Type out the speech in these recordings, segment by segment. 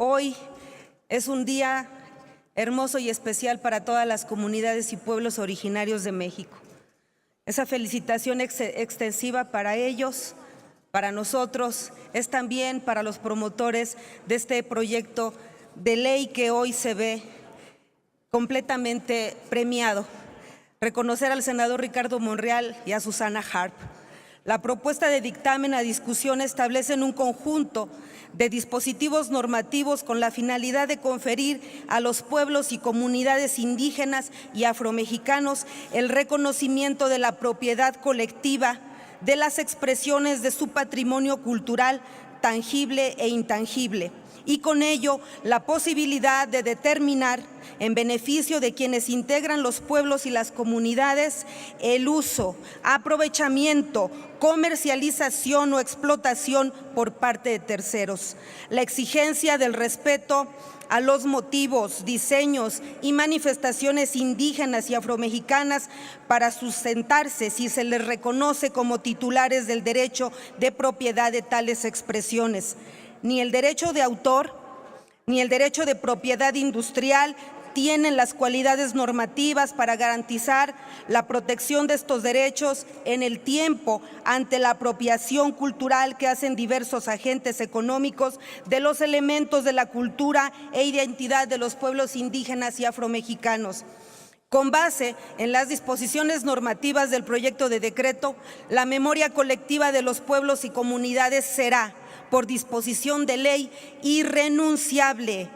Hoy es un día hermoso y especial para todas las comunidades y pueblos originarios de México. Esa felicitación extensiva para ellos, para nosotros, es también para los promotores de este proyecto de ley que hoy se ve completamente premiado. Reconocer al senador Ricardo Monreal y a Susana Harp. La propuesta de dictamen a discusión establece un conjunto de dispositivos normativos con la finalidad de conferir a los pueblos y comunidades indígenas y afromexicanos el reconocimiento de la propiedad colectiva de las expresiones de su patrimonio cultural tangible e intangible, y con ello la posibilidad de determinar, en beneficio de quienes integran los pueblos y las comunidades, el uso, aprovechamiento, comercialización o explotación por parte de terceros. La exigencia del respeto a los motivos, diseños y manifestaciones indígenas y afromexicanas para sustentarse si se les reconoce como titulares del derecho de propiedad de tales expresiones. Ni el derecho de autor ni el derecho de propiedad industrial tienen las cualidades normativas para garantizar la protección de estos derechos en el tiempo ante la apropiación cultural que hacen diversos agentes económicos de los elementos de la cultura e identidad de los pueblos indígenas y afromexicanos. Con base en las disposiciones normativas del proyecto de decreto, la memoria colectiva de los pueblos y comunidades será, por disposición de ley, irrenunciable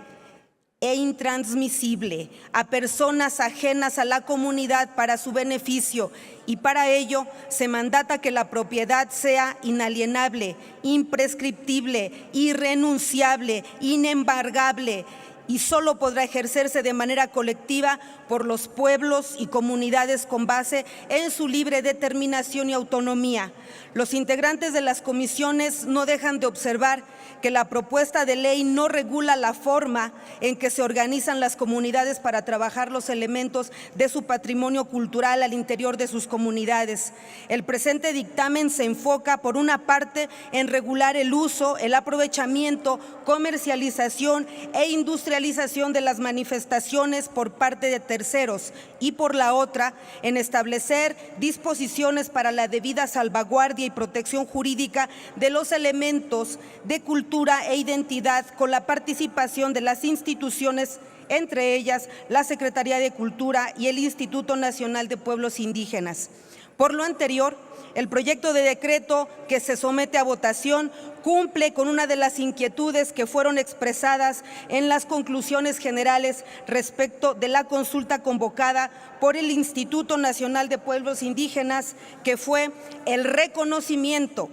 e intransmisible a personas ajenas a la comunidad para su beneficio, y para ello se mandata que la propiedad sea inalienable, imprescriptible, irrenunciable, inembargable, y solo podrá ejercerse de manera colectiva por los pueblos y comunidades con base en su libre determinación y autonomía. Los integrantes de las comisiones no dejan de observar que la propuesta de ley no regula la forma en que se organizan las comunidades para trabajar los elementos de su patrimonio cultural al interior de sus comunidades. El presente dictamen se enfoca, por una parte, en regular el uso, el aprovechamiento, comercialización e industrialización de las manifestaciones por parte de terceros, y por la otra, en establecer disposiciones para la debida salvaguardia y protección jurídica de los elementos de cultura e identidad, con la participación de las instituciones, entre ellas la Secretaría de Cultura y el Instituto Nacional de Pueblos Indígenas. Por lo anterior, el proyecto de decreto que se somete a votación cumple con una de las inquietudes que fueron expresadas en las conclusiones generales respecto de la consulta convocada por el Instituto Nacional de Pueblos Indígenas, que fue el reconocimiento,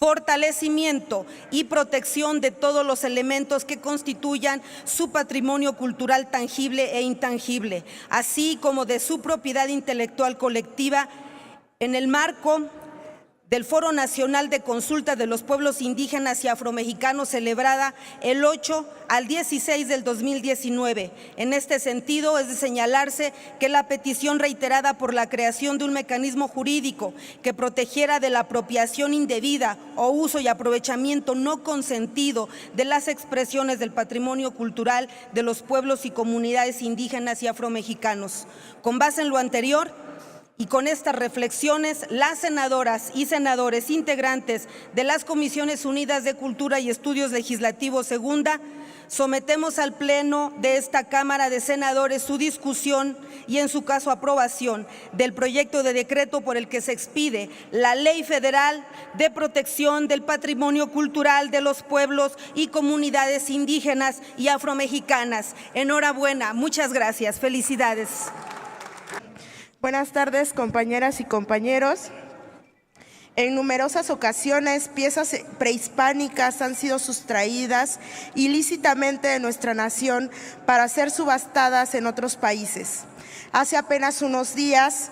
fortalecimiento y protección de todos los elementos que constituyan su patrimonio cultural tangible e intangible, así como de su propiedad intelectual colectiva, en el marco del Foro Nacional de Consulta de los Pueblos Indígenas y Afromexicanos, celebrada el 8 al 16 del 2019. En este sentido, es de señalarse que la petición reiterada por la creación de un mecanismo jurídico que protegiera de la apropiación indebida o uso y aprovechamiento no consentido de las expresiones del patrimonio cultural de los pueblos y comunidades indígenas y afromexicanos. Con base en lo anterior, y con estas reflexiones, las senadoras y senadores integrantes de las Comisiones Unidas de Cultura y Estudios Legislativos Segunda, sometemos al Pleno de esta Cámara de Senadores su discusión y, en su caso, aprobación del proyecto de decreto por el que se expide la Ley Federal de Protección del Patrimonio Cultural de los Pueblos y Comunidades Indígenas y Afromexicanas. Enhorabuena, muchas gracias, felicidades. Buenas tardes, compañeras y compañeros. En numerosas ocasiones, piezas prehispánicas han sido sustraídas ilícitamente de nuestra nación para ser subastadas en otros países. Hace apenas unos días,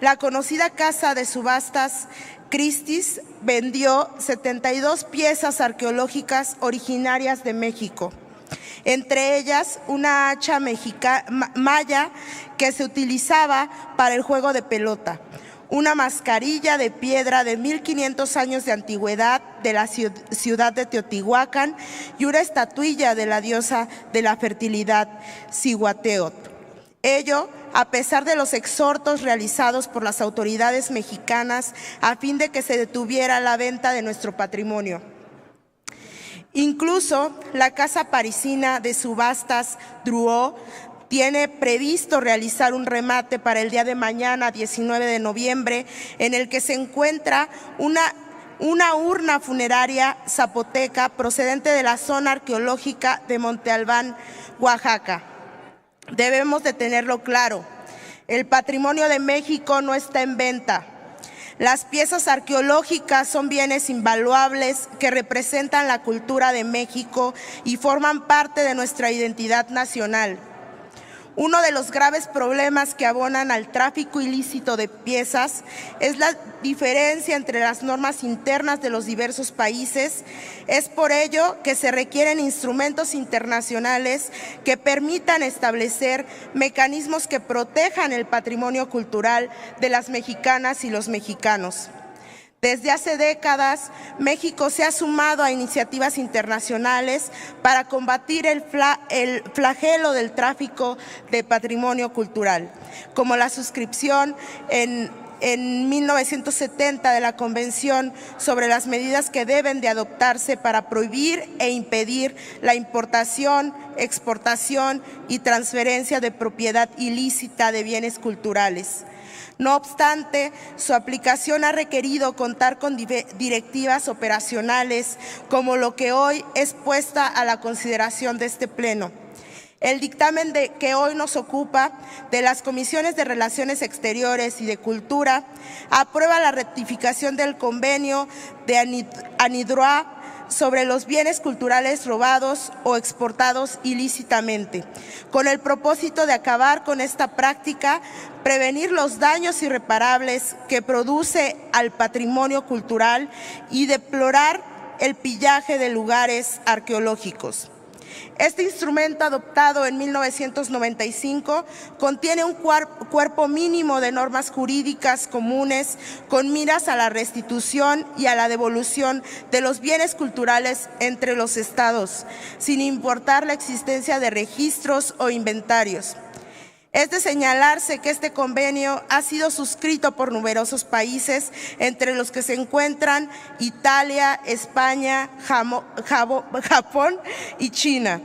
la conocida casa de subastas Christie's vendió 72 piezas arqueológicas originarias de México. Entre ellas una hacha maya que se utilizaba para el juego de pelota, una mascarilla de piedra de 1500 años de antigüedad de la ciudad de Teotihuacán y una estatuilla de la diosa de la fertilidad, Cihuateotl. Ello a pesar de los exhortos realizados por las autoridades mexicanas a fin de que se detuviera la venta de nuestro patrimonio. Incluso la casa parisina de subastas Drouot tiene previsto realizar un remate para el día de mañana, 19 de noviembre, en el que se encuentra una urna funeraria zapoteca procedente de la zona arqueológica de Monte Albán, Oaxaca. Debemos de tenerlo claro, el patrimonio de México no está en venta. Las piezas arqueológicas son bienes invaluables que representan la cultura de México y forman parte de nuestra identidad nacional. Uno de los graves problemas que abonan al tráfico ilícito de piezas es la diferencia entre las normas internas de los diversos países. Es por ello que se requieren instrumentos internacionales que permitan establecer mecanismos que protejan el patrimonio cultural de las mexicanas y los mexicanos. Desde hace décadas, México se ha sumado a iniciativas internacionales para combatir el flagelo del tráfico de patrimonio cultural, como la suscripción en 1970 de la Convención sobre las medidas que deben de adoptarse para prohibir e impedir la importación, exportación y transferencia de propiedad ilícita de bienes culturales. No obstante, su aplicación ha requerido contar con directivas operacionales, como lo que hoy es puesta a la consideración de este Pleno. El dictamen que hoy nos ocupa, de las Comisiones de Relaciones Exteriores y de Cultura, aprueba la rectificación del convenio de Anidroit sobre los bienes culturales robados o exportados ilícitamente, con el propósito de acabar con esta práctica, prevenir los daños irreparables que produce al patrimonio cultural y deplorar el pillaje de lugares arqueológicos. Este instrumento, adoptado en 1995, contiene un cuerpo mínimo de normas jurídicas comunes con miras a la restitución y a la devolución de los bienes culturales entre los estados, sin importar la existencia de registros o inventarios. Es de señalarse que este convenio ha sido suscrito por numerosos países, entre los que se encuentran Italia, España, Japón y China.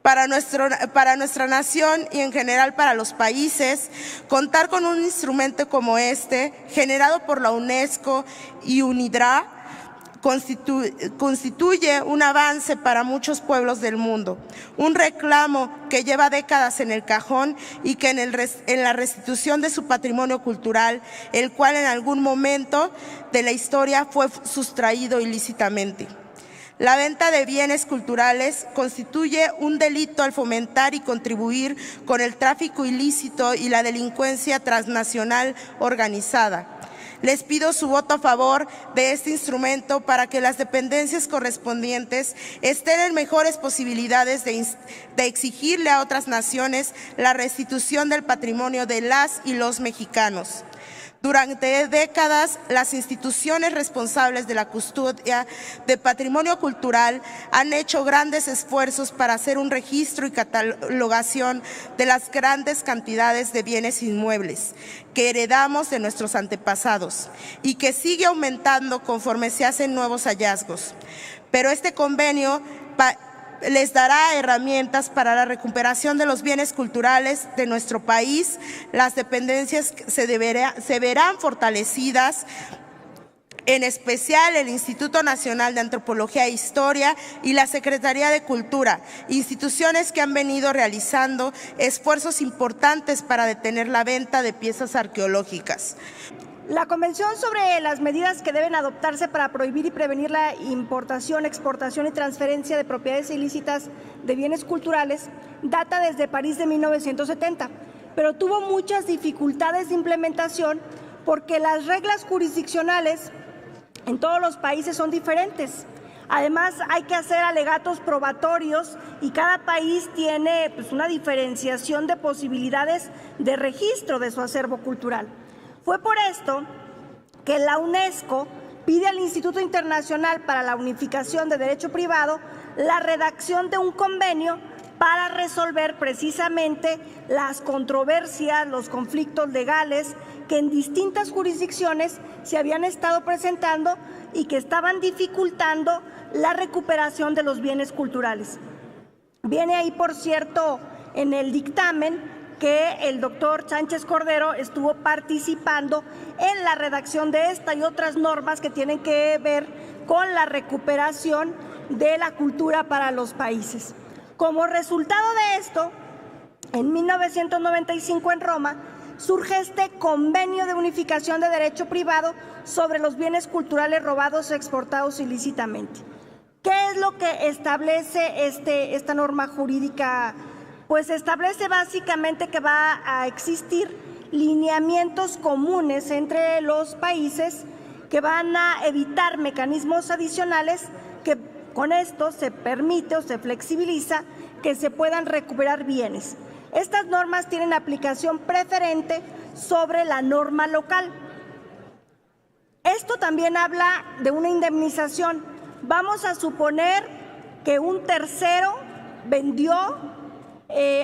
Para nuestra nación y en general para los países, contar con un instrumento como este, generado por la UNESCO y UNIDRA, constituye un avance para muchos pueblos del mundo, un reclamo que lleva décadas en el cajón y que en la restitución de su patrimonio cultural, el cual en algún momento de la historia fue sustraído ilícitamente. La venta de bienes culturales constituye un delito al fomentar y contribuir con el tráfico ilícito y la delincuencia transnacional organizada. Les pido su voto a favor de este instrumento para que las dependencias correspondientes estén en mejores posibilidades de exigirle a otras naciones la restitución del patrimonio de las y los mexicanos. Durante décadas, las instituciones responsables de la custodia de patrimonio cultural han hecho grandes esfuerzos para hacer un registro y catalogación de las grandes cantidades de bienes inmuebles que heredamos de nuestros antepasados y que sigue aumentando conforme se hacen nuevos hallazgos. Pero este convenio les dará herramientas para la recuperación de los bienes culturales de nuestro país. Las dependencias se verán fortalecidas, en especial el Instituto Nacional de Antropología e Historia y la Secretaría de Cultura, instituciones que han venido realizando esfuerzos importantes para detener la venta de piezas arqueológicas. La Convención sobre las medidas que deben adoptarse para prohibir y prevenir la importación, exportación y transferencia de propiedades ilícitas de bienes culturales data desde París de 1970, pero tuvo muchas dificultades de implementación porque las reglas jurisdiccionales en todos los países son diferentes. Además, hay que hacer alegatos probatorios y cada país tiene una diferenciación de posibilidades de registro de su acervo cultural. Fue por esto que la UNESCO pide al Instituto Internacional para la Unificación de Derecho Privado la redacción de un convenio para resolver precisamente las controversias, los conflictos legales que en distintas jurisdicciones se habían estado presentando y que estaban dificultando la recuperación de los bienes culturales. Viene ahí, por cierto, en el dictamen que el doctor Sánchez Cordero estuvo participando en la redacción de esta y otras normas que tienen que ver con la recuperación de la cultura para los países. Como resultado de esto, en 1995 en Roma, surge este Convenio de Unificación de Derecho Privado sobre los bienes culturales robados o exportados ilícitamente. ¿Qué es lo que establece esta norma jurídica? Pues establece básicamente que va a existir lineamientos comunes entre los países que van a evitar mecanismos adicionales que con esto se permite o se flexibiliza que se puedan recuperar bienes. Estas normas tienen aplicación preferente sobre la norma local. Esto también habla de una indemnización. Vamos a suponer que un tercero vendió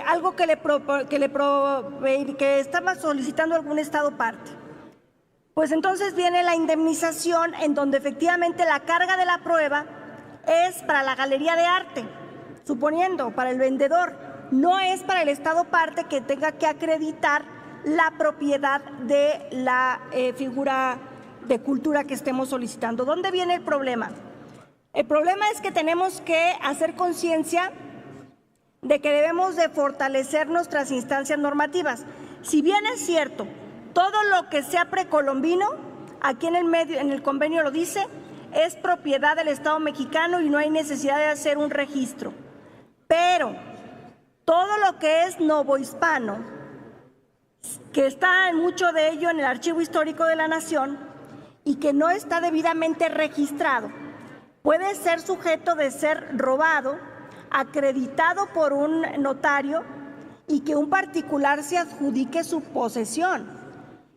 algo que estaba solicitando algún estado parte. Pues entonces viene la indemnización en donde efectivamente la carga de la prueba es para la galería de arte, suponiendo, para el vendedor, no es para el estado parte que tenga que acreditar la propiedad de la figura de cultura que estemos solicitando. ¿Dónde viene el problema? El problema es que tenemos que hacer conciencia de que debemos de fortalecer nuestras instancias normativas. Si bien es cierto, todo lo que sea precolombino, aquí en el convenio lo dice, es propiedad del Estado mexicano y no hay necesidad de hacer un registro. Pero todo lo que es novohispano, que está en mucho de ello en el Archivo Histórico de la Nación y que no está debidamente registrado, puede ser sujeto de ser robado, acreditado por un notario y que un particular se adjudique su posesión.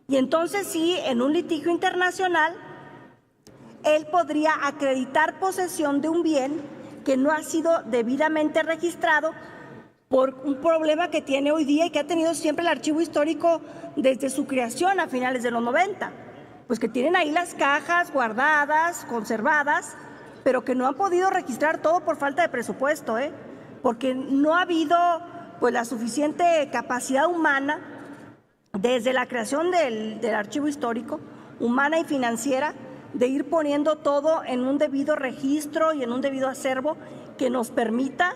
Y entonces sí, en un litigio internacional, él podría acreditar posesión de un bien que no ha sido debidamente registrado por un problema que tiene hoy día y que ha tenido siempre el Archivo Histórico desde su creación a finales de los 90. Pues que tienen ahí las cajas guardadas, conservadas, pero que no han podido registrar todo por falta de presupuesto, porque no ha habido pues la suficiente capacidad humana desde la creación del Archivo Histórico, humana y financiera, de ir poniendo todo en un debido registro y en un debido acervo que nos permita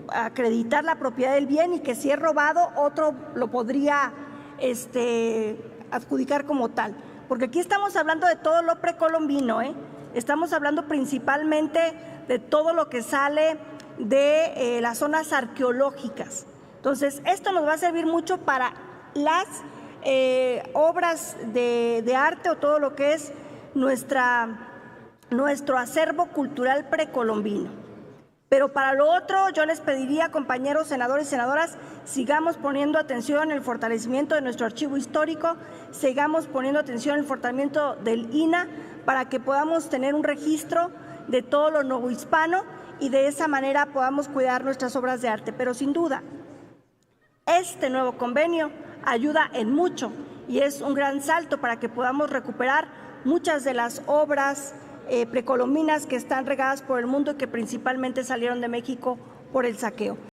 acreditar la propiedad del bien y que si es robado otro lo podría adjudicar como tal. Porque aquí estamos hablando de todo lo precolombino, Estamos hablando principalmente de todo lo que sale de las zonas arqueológicas. Entonces, esto nos va a servir mucho para las obras de arte o todo lo que es nuestro acervo cultural precolombino. Pero para lo otro, yo les pediría, compañeros senadores y senadoras, sigamos poniendo atención en el fortalecimiento de nuestro archivo histórico, sigamos poniendo atención en el fortalecimiento del INAH para que podamos tener un registro de todo lo novohispano y de esa manera podamos cuidar nuestras obras de arte. Pero sin duda, este nuevo convenio ayuda en mucho y es un gran salto para que podamos recuperar muchas de las obras precolombinas que están regadas por el mundo y que principalmente salieron de México por el saqueo.